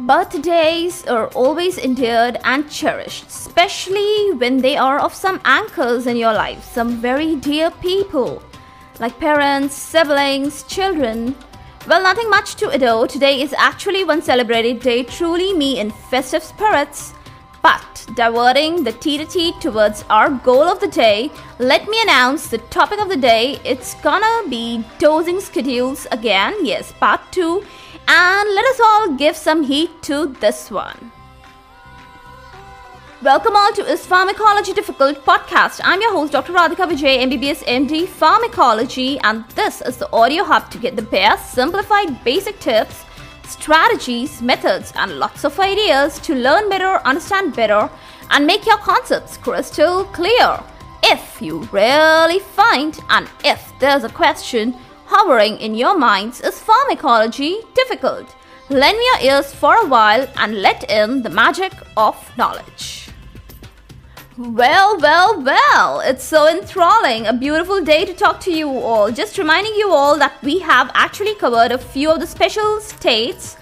Birthdays are always endeared and cherished, especially when they are of some anchors in your life, some very dear people, like parents, siblings, children. Well, nothing much to adore. Today is actually one celebrated day, truly me in festive spirits. But diverting the tea towards our goal of the day, let me announce the topic of the day. It's gonna be dosing schedules again. Yes, part 2. And let us all give some heat to this one. Welcome all to Is Pharmacology Difficult podcast. I'm your host Dr. Radhika Vijay, MBBS MD Pharmacology, and this is the audio hub to get the best simplified basic tips, strategies, methods, and lots of ideas to learn better, understand better, and make your concepts crystal clear. If you really find, and if there's a question hovering in your minds, is pharmacology difficult? Lend me your ears for a while and let in the magic of knowledge. Well, it's so enthralling. A beautiful day to talk to you all. Just reminding you all that we have actually covered a few of the special states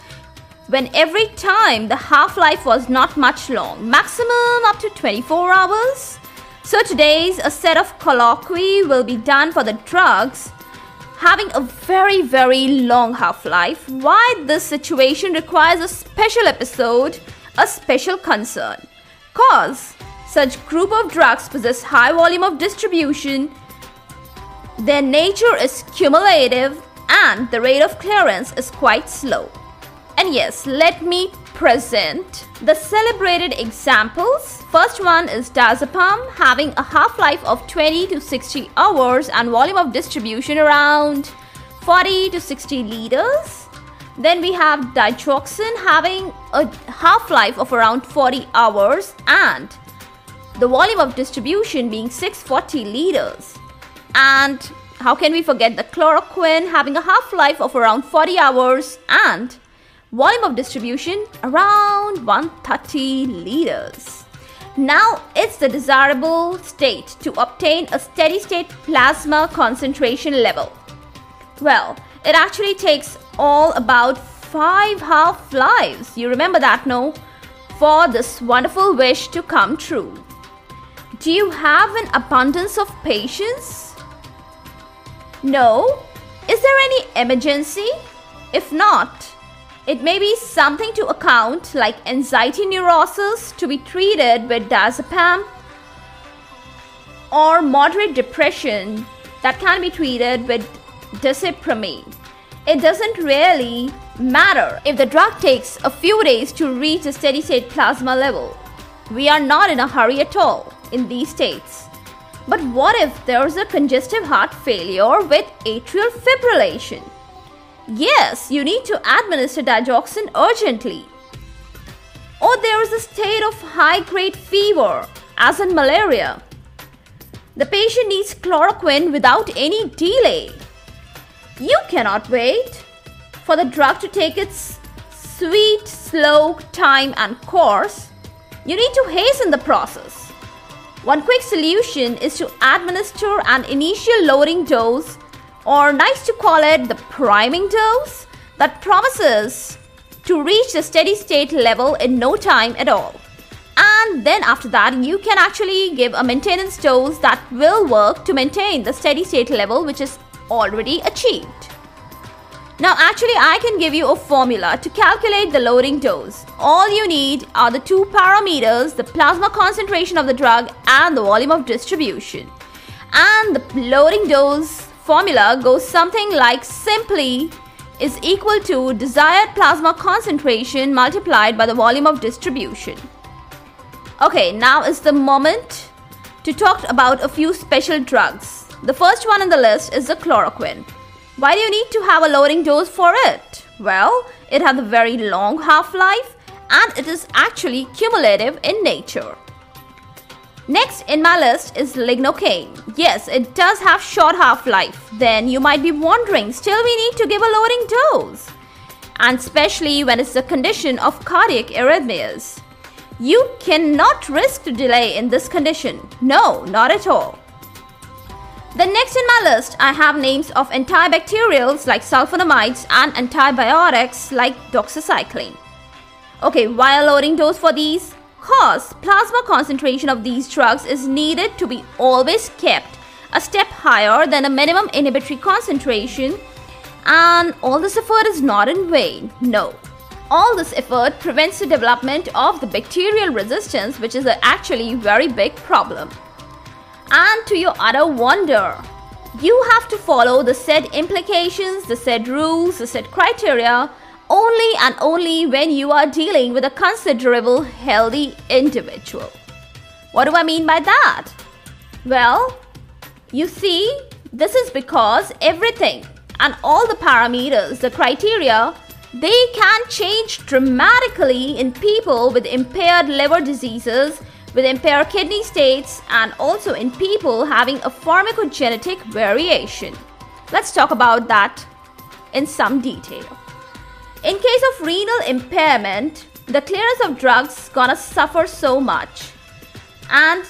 when every time the half-life was not much long, maximum up to 24 hours. So today's a set of colloquy will be done for the drugs having a very long half-life. Why this situation requires a special episode, a special concern. Cause such group of drugs possess high volume of distribution, their nature is cumulative, and the rate of clearance is quite slow. And yes, let me present the celebrated examples. First one is diazepam, having a half-life of 20 to 60 hours and volume of distribution around 40 to 60 liters. Then we have digoxin, having a half-life of around 40 hours and the volume of distribution being 640 liters. And how can we forget the chloroquine, having a half-life of around 40 hours and volume of distribution around 130 liters. Now, it's the desirable state to obtain a steady state plasma concentration level. Well, it actually takes all about 5 half-lives, you remember that, no? For this wonderful wish to come true. Do you have an abundance of patience? No? Is there any emergency? If not, it may be something to account like anxiety neurosis to be treated with diazepam, or moderate depression that can be treated with desipramine. It doesn't really matter if the drug takes a few days to reach a steady state plasma level. We are not in a hurry at all in these states. But what if there's a congestive heart failure with atrial fibrillation? Yes, you need to administer digoxin urgently. Or there is a state of high-grade fever, as in malaria. The patient needs chloroquine without any delay. You cannot wait for the drug to take its sweet, slow time and course. You need to hasten the process. One quick solution is to administer an initial loading dose, or nice to call it the priming dose, that promises to reach the steady state level in no time at all. And then after that, you can actually give a maintenance dose that will work to maintain the steady state level which is already achieved. Now actually I can give you a formula to calculate the loading dose. All you need are the two parameters, the plasma concentration of the drug and the volume of distribution. And the loading dose formula goes something like simply is equal to desired plasma concentration multiplied by the volume of distribution. Okay, now is the moment to talk about a few special drugs. The first one on the list is the chloroquine. Why do you need to have a loading dose for it? Well, it has a very long half-life and it is actually cumulative in nature. Next in my list is lignocaine. Yes, it does have short half-life. Then you might be wondering, still we need to give a loading dose. And especially when it's a condition of cardiac arrhythmias. You cannot risk to delay in this condition. No, not at all. Then next in my list, I have names of antibacterials like sulfonamides and antibiotics like doxycycline. Okay, why a loading dose for these? Cause plasma concentration of these drugs is needed to be always kept a step higher than a minimum inhibitory concentration, and all this effort is not in vain. No. All this effort prevents the development of the bacterial resistance, which is actually a very big problem. And to your utter wonder, you have to follow the said implications, the said rules, the said criteria only and only when you are dealing with a considerable healthy individual. What do I mean by that? Well, you see, this is because everything and all the parameters, the criteria, they can change dramatically in people with impaired liver diseases, with impaired kidney states, and also in people having a pharmacogenetic variation. Let's talk about that in some detail. In case of renal impairment, the clearance of drugs gonna suffer so much. And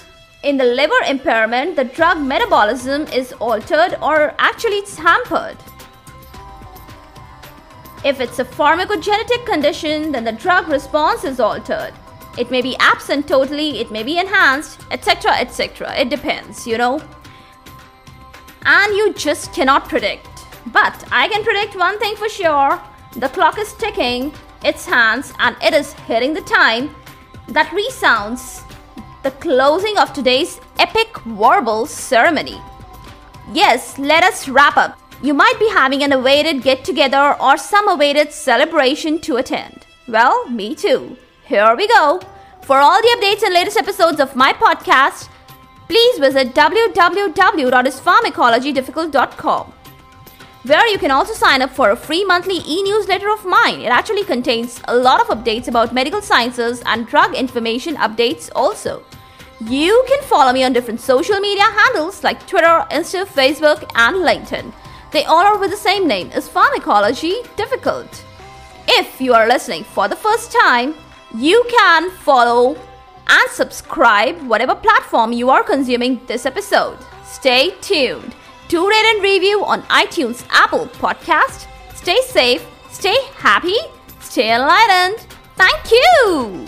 in the liver impairment, the drug metabolism is altered, or actually it's hampered. If it's a pharmacogenetic condition, then the drug response is altered. It may be absent totally, it may be enhanced, etc., etc. It depends, And you just cannot predict. But I can predict one thing for sure. The clock is ticking its hands and it is hitting the time that resounds the closing of today's epic verbal ceremony. Yes, let us wrap up. You might be having an awaited get-together or some awaited celebration to attend. Well, me too. Here we go. For all the updates and latest episodes of my podcast, please visit www.ispharmacologydifficult.com, where you can also sign up for a free monthly e-newsletter of mine. It actually contains a lot of updates about medical sciences and drug information updates also. You can follow me on different social media handles like Twitter, Insta, Facebook, and LinkedIn. They all are with the same name, is Pharmacology Difficult. If you are listening for the first time, you can follow and subscribe whatever platform you are consuming this episode. Stay tuned to rate and review on iTunes, Apple Podcast. Stay safe, stay happy, stay enlightened. Thank you.